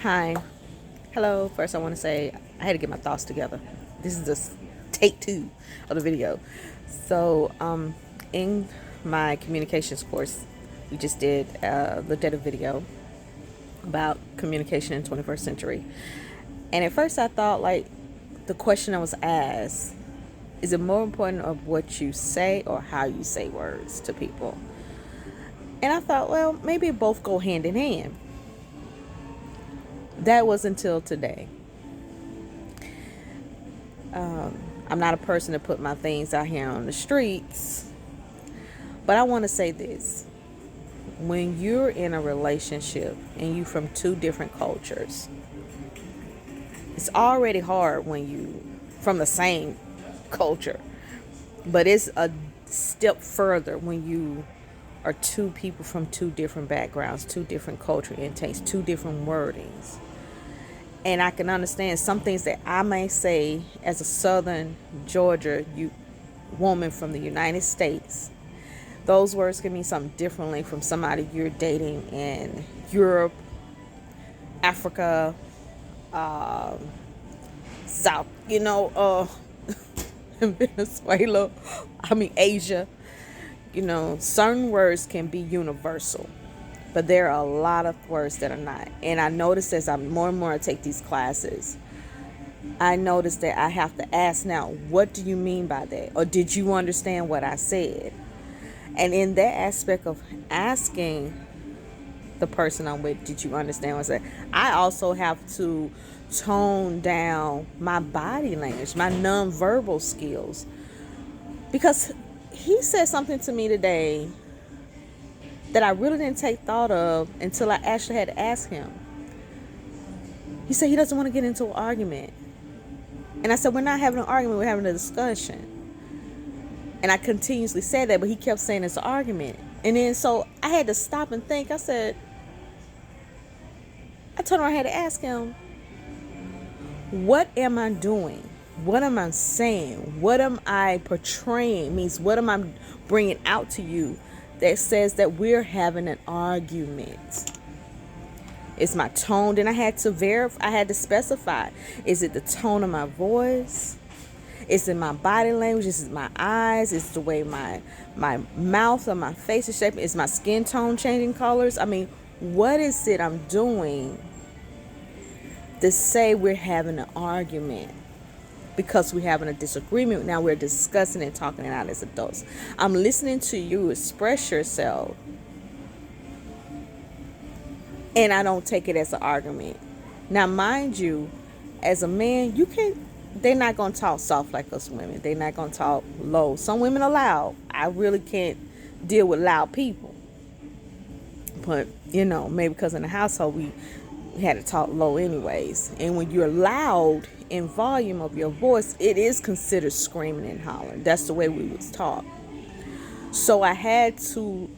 Hi. Hello. First, I want to say I had to get my thoughts together. This is just take two of the video. In my communications course, we just did looked at a video about communication in 21st century. And at first, I thought like the question I was asked is it more important of what you say or how you say words to people? And I thought, well, maybe both go hand in hand. That was until today. I'm not a person to put my things out here on the streets, but I want to say this. When you're in a relationship and you from two different cultures, it's already hard when you from the same culture, but it's a step further when you are two people from two different backgrounds, two different culture intakes, two different wordings. And I can understand some things that I may say as a Southern Georgia woman from the United States. Those words can mean something differently from somebody you're dating in Europe, Africa, South, Venezuela, Asia. Certain words can be universal, but there are a lot of words that are not. And I noticed as I'm more and more take these classes, I noticed that I have to ask now, what do you mean by that? Or did you understand what I said? And in that aspect of asking the person I'm with, did you understand what I said? I also have to tone down my body language, my nonverbal skills. Because he said something to me today that I really didn't take thought of until I actually had to ask him. He said he doesn't want to get into an argument. And I said, we're not having an argument, we're having a discussion. And I continuously said that, but he kept saying it's an argument. And then so I had to stop and think. I told him I had to ask him, what am I doing? What am I saying? What am I portraying? Means what am I bringing out to you that says that we're having an argument? It's my tone. Then I had to verify. I had to specify. Is it the tone of my voice? Is it my body language? Is it my eyes? Is it the way my mouth or my face is shaping? Is my skin tone changing colors? I mean, what is it I'm doing to say we're having an argument? Because we're having a disagreement. Now we're discussing and talking it out as adults. I'm listening to you express yourself, and I don't take it as an argument. Now, mind you, as a man, they're not going to talk soft like us women. They're not going to talk low. Some women are loud. I really can't deal with loud people. But, maybe because in the household we had to talk low anyways. And when you're loud in volume of your voice, it is considered screaming and hollering. That's the way we was taught. So I had to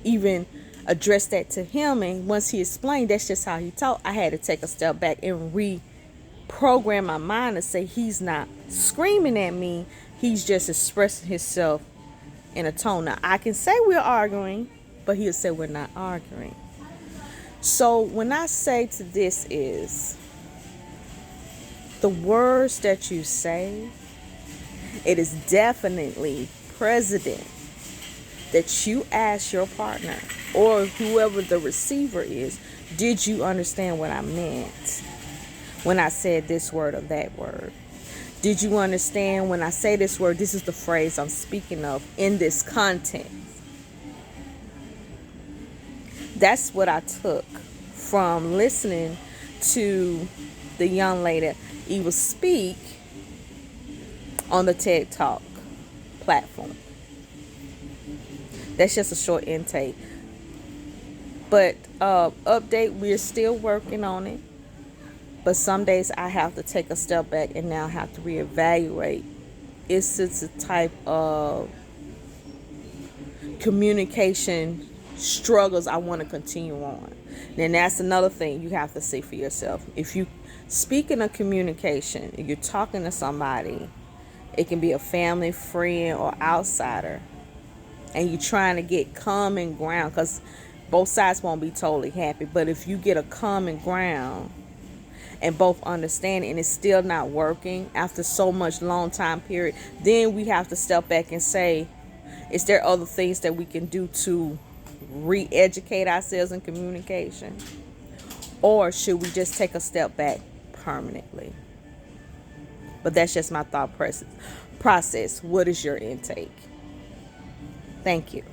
even address that to him. And once he explained that's just how he talked, I had to take a step back and reprogram my mind to say he's not screaming at me. He's just expressing himself in a tone. Now, I can say we're arguing, but he'll say we're not arguing. So when I say to this is the words that you say, it is definitely precedent that you ask your partner or whoever the receiver is, did you understand what I meant when I said this word or that word? Did you understand when I say this word, this is the phrase I'm speaking of in this context? That's what I took from listening to the young lady Eva speak on the TED Talk platform. That's just a short intake. But update, we're still working on it. But some days I have to take a step back and now have to reevaluate. Is this a type of communication struggles I want to continue on? Then that's another thing you have to see for yourself. If you speak in a communication, if you're talking to somebody, it can be a family, friend, or outsider, and you're trying to get common ground, because Both sides won't be totally happy. But if you get a common ground and both understand it, and it's still not working after so much long time period, then we have to step back and say, is there other things that we can do to re-educate ourselves in communication? Or should we just take a step back permanently? But that's just my thought process. What is your intake? Thank you.